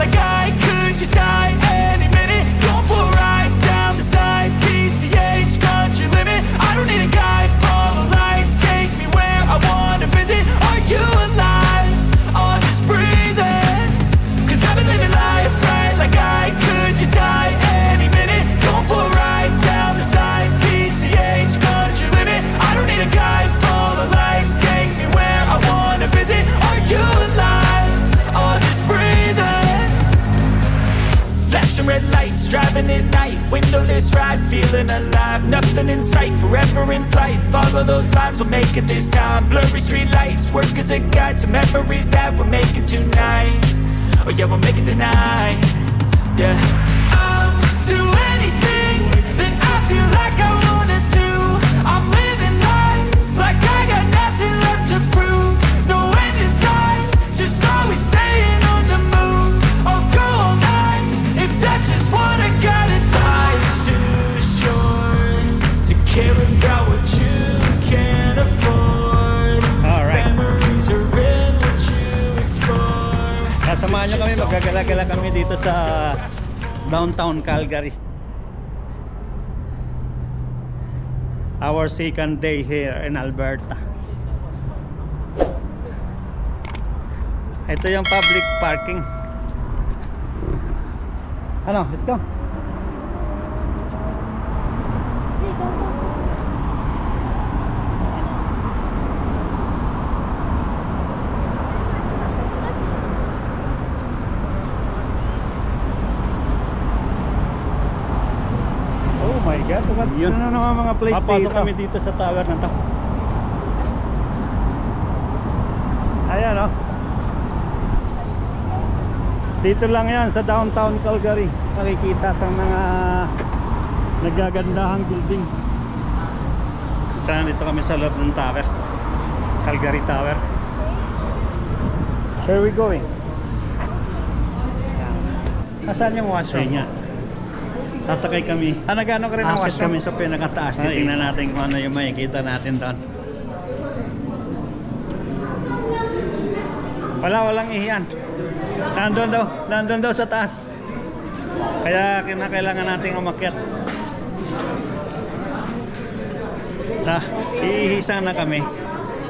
like I could just die any minute. Going for a ride down the side, PCH, country limit. I don't need a guide, follow lights, take me where I wanna visit. Are you alive? I'll just breathe in, 'cause I've been living life right like I could just die any minute. Going for a ride down the side, PCH, country limit. I don't need a guide, follow lights, take me where I wanna visit. Are you alive? I'll just breathe in. Flashing red lights, driving at night, windowless ride, feeling alive. Nothing in sight, forever in flight. Follow those lines, we'll make it this time. Blurry street lights, work as a guide to memories that we're making tonight. Oh yeah, we'll make it tonight. Yeah, I'll do anything that I feel like I wanna do. I'm living life like I got nothing left to prove. No end in sight, just always staying on the move. I'll go all night if that's just what I gotta do. Life's too short to care about what you can't afford. Alright. Memories are in what you explore. Samahan nyo kami, magagala-gala kami dito sa downtown Calgary. Our second day here in Alberta. Ito yung public parking. Ano, let's go. Oh my God, yun na naman mga place dito. Papasok kami dito sa tower na to. Ayan o. Dito lang yan sa downtown Calgary. Makikita itong mga nagagandahang building. Dito kami sa loob ng tower, Calgary Tower. Where are we going? Nasaan yung washroom? Ayun nga. Sasakay kami. Nagano ka rin ang washroom? Kami sa pinakataas. Titingnan natin kung ano yung makikita natin doon. Walang ihiyan. Nandun daw sa taas. Kaya kinakailangan nating umakyat. Iihisan na kami.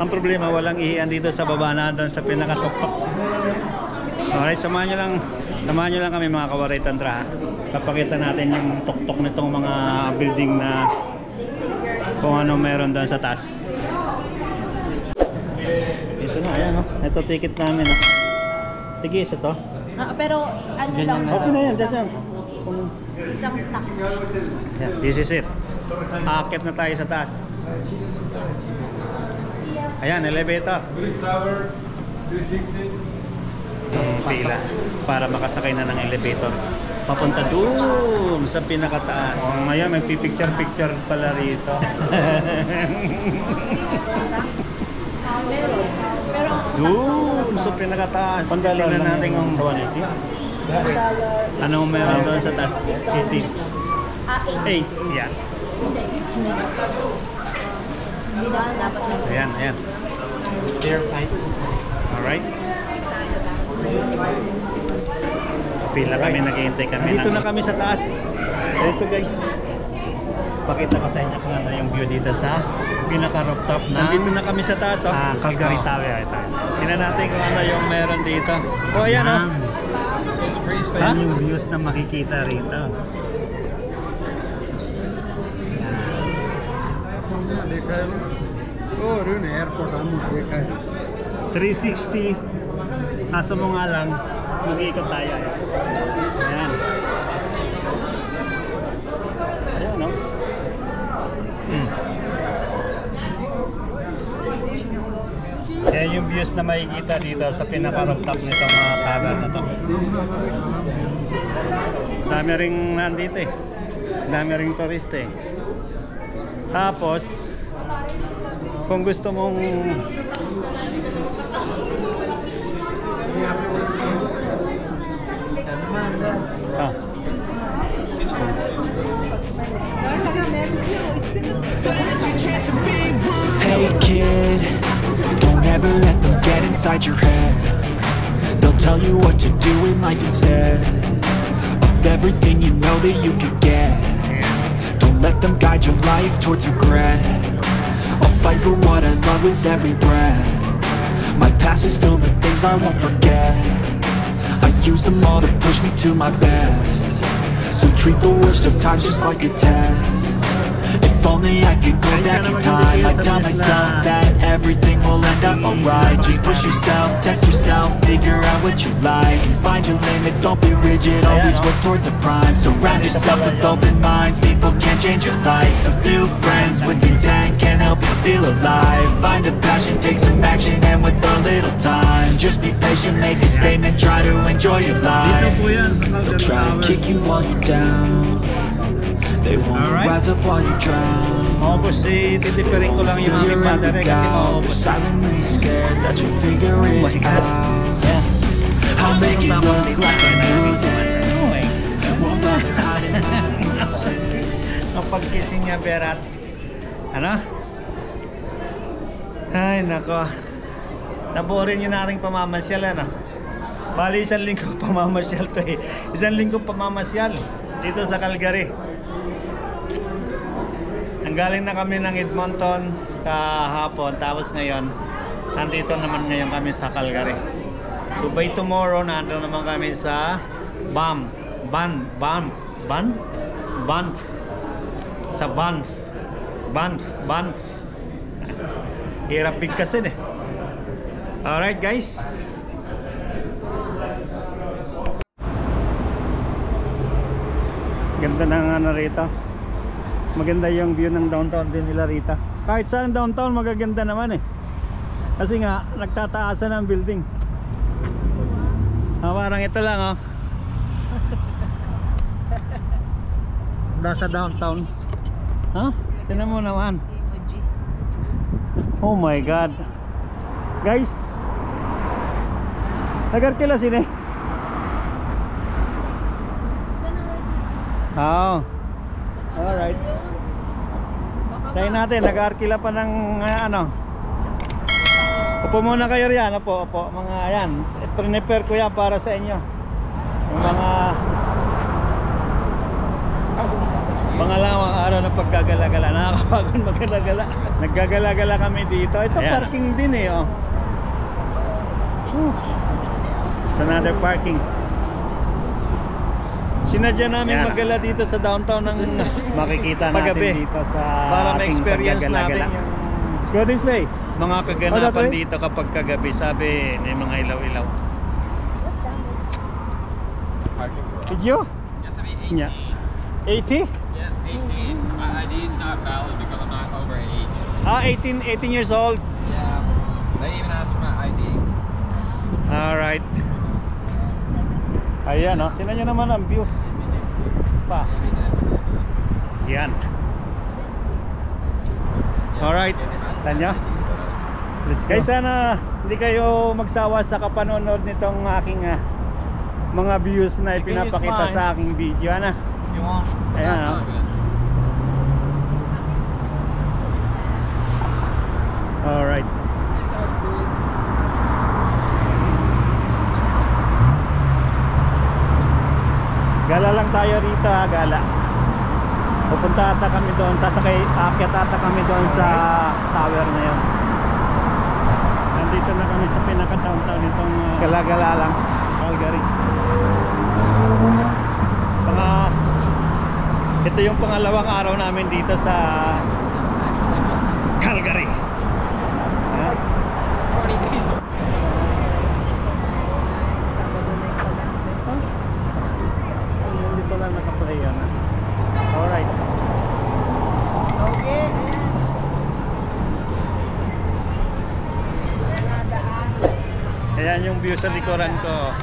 Ang problema, walang ihiyan dito sa baba na doon sa pinakatuktok. Alright, samahan nyo lang kami mga kawaray tantra. Papakita natin yung tuktok nitong mga building na kung ano meron doon sa taas. Ito na, ayan o. Ito ticket namin o. Tigis ito. Pero ano lang. Okay na yan, dyan. Isang stock. Yeah, this is it. Aakyat na tayo sa taas. Ayan, elevator. Tower 360. Pila para makasakay na ng elevator papunta doon sa pinakataas. Ngayon may picture pala rito. Doon sa pinakataas. Tingnan natin kung anong meron doon sa taas. 18. 8. Yeah. Ayan. Stair flights. Alright. Pila kami, naghihintay kami. Dito na kami sa taas. Dito guys. Pakita ko sa inyo kung ano yung view dito sa pinaka-rooftop na. Nandito na kami sa taas, oh. Calgary Tower. Tingnan natin kung ano yung meron dito. Oh, ayan, oh. Ayan yung views na makikita rito. 360. Nasa mo nga lang, mag-iikot tayo. Ayan. Ayan, no? Ayan yung views na makikita dito sa pinaka-rooftop nito mga tower na to. Dami ring nandito eh. Dami ring turista eh. Tapos, kung gusto mong Hey kid, don't ever let them get inside your head. They'll tell you what to do in life instead of everything you know that you could get. Don't let them guide your life towards regret. I'll fight for what I love with every breath. My past is filled with things I won't forget. I use them all to push me to my best. So treat the worst of times just like a test. If only I could go back in time, I'd tell myself that everything will end up alright. Just push yourself, test yourself, figure out what you like, and find your limits, don't be rigid, always work towards a prime. Surround yourself with open minds, people can change your life. A few friends with intent can help you feel alive. Find a passion, take some action, and with a little time, just be patient, make a statement, try to enjoy your life. They'll try to kick you while you're down. They wanna rise up while you drown. Maubos titipirin ko lang yung aming battery kasi maubos. Silently scared that you'll figure it out. I'll make it look like I'm losing. Won't let it hide in my Napag-kissing niya, Berat. Ano? Ay, nako. Naborin yun nating pamamasyal, ano? Bali, 1 linggo pamamasyal to eh. 1 linggo pamamasyal dito sa Calgary. Nanggaling na kami ng Edmonton kahapon, tapos ngayon nandito naman ngayon kami sa Calgary. So by tomorrow nandoon naman kami sa Banff sa Banff. Hirap bigkasin eh. Alright guys, ganda ng ano rito. Maganda yung view ng downtown din nila rito. Kahit saan downtown magaganda naman eh. Kasi nga nagtataasan ang building. Parang ito lang oh. Nasa downtown. Huh? Tingnan mo naman. Oh my god. Guys, nagarkila sini. Oh. Alright. Tayo natin, nag-arkila pa ng ano. Upo muna kayo riyan, opo. Mga yan, prepare ko yan para sa inyo. Yung mga pangalawang araw ng paggagala-gala. Nakakapagod magala-gala. Naggagala-gala kami dito. Ito ayan, parking din eh oh. It's another parking. Sinadya namin magala dito sa downtown ng makikita natin dito sa para ma-experience natin yung let's go this way. Mga kaganapan dito kapag kagabi, sabi may mga ilaw-ilaw. Did you? You have to be 18. Yeah. 80? Yeah, 18. My ID is not valid because I'm not over age. 18 years old. Yeah. They even asked for my ID. Alright. Ayan oh, tingnan nyo naman ang view pa. Yan. Alright, tanya. Let's go. Guys, sana hindi kayo magsawa sa kapanonood nitong aking mga views na ipinapakita sa aking video. Ano? Ayan oh. Alright. Gala lang tayo rito ha, gala. Pupunta ata kami doon, aakyat ata kami doon sa tower na yun. Nandito na kami sa pinaka-downtown nitong gala-gala lang, Calgary. Ito yung pangalawang araw namin dito sa Calgary. Ha? 20 days. Hindi lang nakaplay yan. Alright. Okay. Ayan yung view sa likuran ko.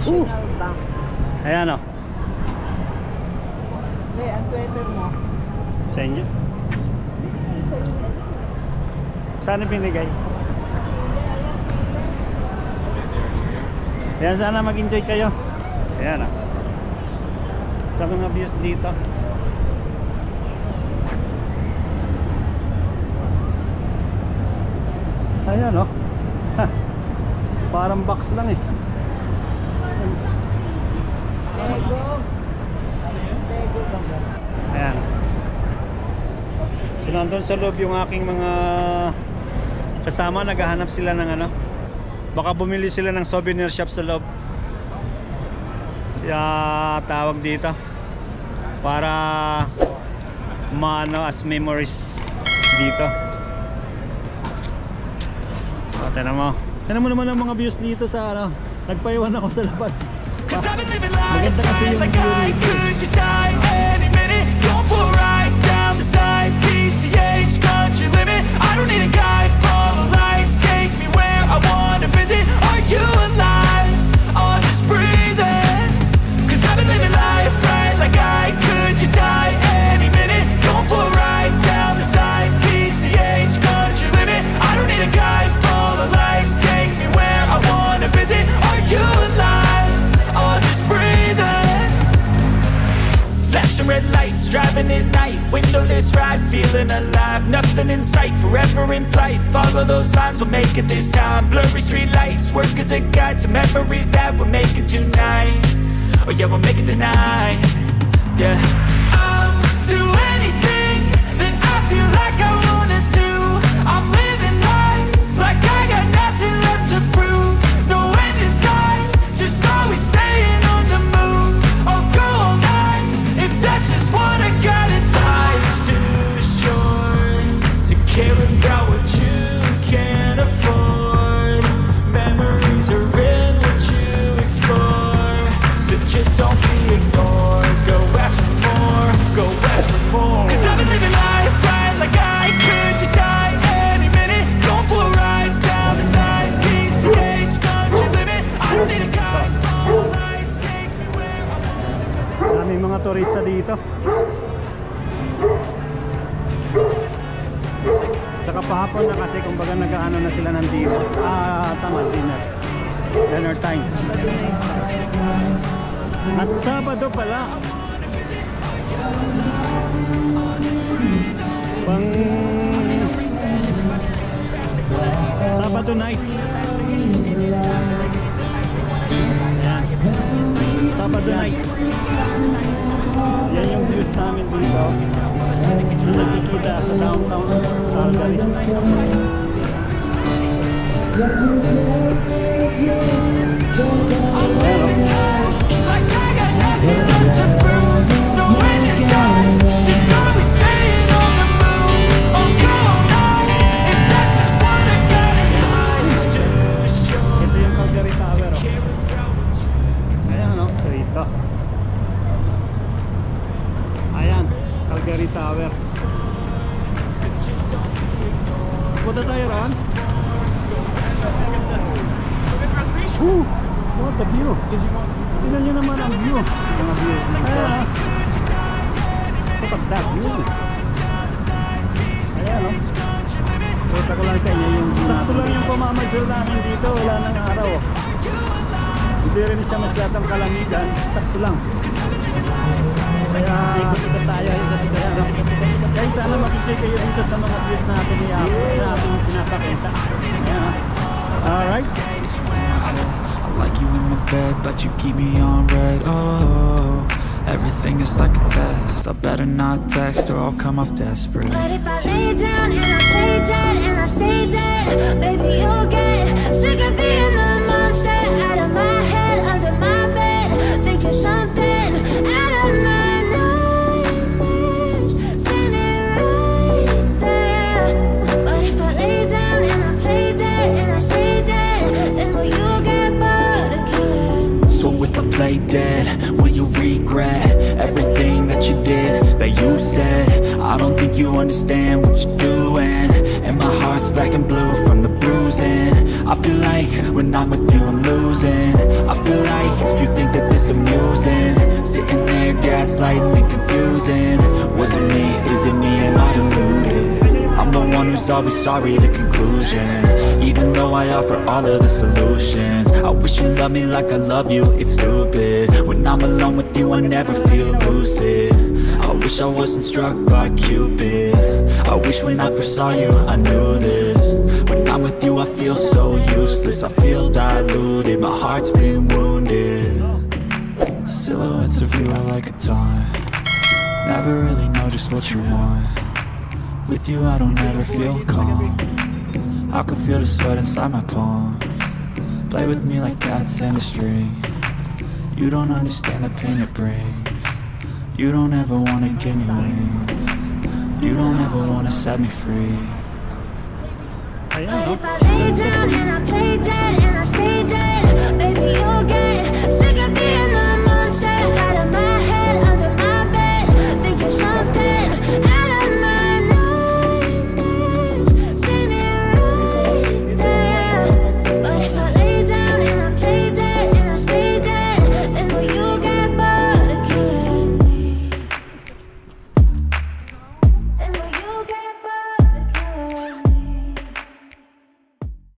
National Bank. Ayan o. Be, ang sweater mo. Sa inyo? Sa inyo. Saan binigay? Ayan, sana mag-enjoy kayo. Ayan o. Sa mga views dito. Ayan oh. Parang box lang eh. Lego. Lego ba? Ayan. So nandun sa loob yung aking mga kasama, naghahanap sila ng ano, baka bumili sila ng souvenir shop sa loob. Tawag dito para maano as memories dito. Tignan mo naman ang mga views dito sa ano. Nagpaiwan ako sa labas. Cause I've been living life right like I could just die any minute. Going for a ride down the side, PCH country limit. I don't need a guide, follow lights, take me where I wanna visit. Are you alive? I'll just breathe in. Cause I've been living life right like I could just die any minute. Going for a ride down the side, PCH country limit. I don't need a guide, follow lights, take me where I wanna visit. Are you alive? I'll just breathe in. Flashing red lights, driving at night. Windowless ride, feeling alive. Nothing in sight, forever in flight. Follow those lines, we'll make it this time. Blurry street lights, work as a guide to memories that we're making tonight. Oh yeah, we'll make it tonight. Yeah, I'll do anything that I feel like I wanna do. I'm living life like I got nothing left to prove. No end in sight, just always staying on the move. I'll go all night if that's just what I gotta do. Life's too short to care about what you can't afford. Memories are in what you explore, so just don't be ignored. Go ask for more, go ask for more. Cause I've been living life right like I could just die any minute. Going for a ride down the side, PCH country limit. I don't need a guide, follow lights, take me where I wanna visit. Daming mga turista dito. Tsaka pahapon na kasi kumbaga nag-ano na sila nandito. Tama, dinner time. At Sabado pala. Pang Sabado nights. Ayan. Sabado nights. Yan yung views namin dito. Na nakikita sa downtown Calgary. Like I got nothing left to prove. No end in sight, just always staying on the move. I'll go all night if that's just what I gotta do. Life's too short. Ito yung Calgary Tower. Ayan o, so ito. Ayan, Calgary Tower. Punta tayo ron? What the view? Tignan nyo naman ang view. Mga view. Ayan o. Kapag that view. Ayan o. Punta ko lang sa inyo yung view. Sakto lang yung pamamasyal namin dito. Wala nang araw. Hindi rin siya masyadong kalamigan. Sakto lang. Kaya ikot-ikot tayo. Guys, sana makikita kayo dito sa mga views natin ni Apo na ating pinapakita. Ayan o. Alright. I like you in my bed, but you keep me on red. Oh, everything is like a test. I better not text or I'll come off desperate. But if I lay down and I play dead and I stay dead, baby, you'll get sick of being the monster out of my head, under my bed, thinking something out of my nightmares, standing right there. But if I lay down and I play dead and I stay dead, then will you get bored again? So if I play dead, will you regret everything that you did, that you said? I don't think you understand what you're doing, and my heart's black and blue from the bruising. I feel like when I'm with you I'm losing. I feel like you think that this amusing, sitting there gaslighting and confusing. Was it me? Is it me? Am I deluded? I'm the one who's always sorry, the conclusion, even though I offer all of the solutions. I wish you loved me like I love you, it's stupid. When I'm alone with you I never feel lucid. I wish I wasn't struck by Cupid. I wish when I first saw you I knew this, When I'm with you I feel so useless, I feel diluted, my heart's been wounded. Silhouettes of you are like a taunt, never really know just what you want. With you I don't ever feel calm, I can feel the sweat inside my palm. Play with me like cats and a string, you don't understand the pain it brings. You don't ever wanna give me wings, you don't ever wanna set me free. Ayan, But no? if I lay down and I play dead and I stay dead, baby, you'll get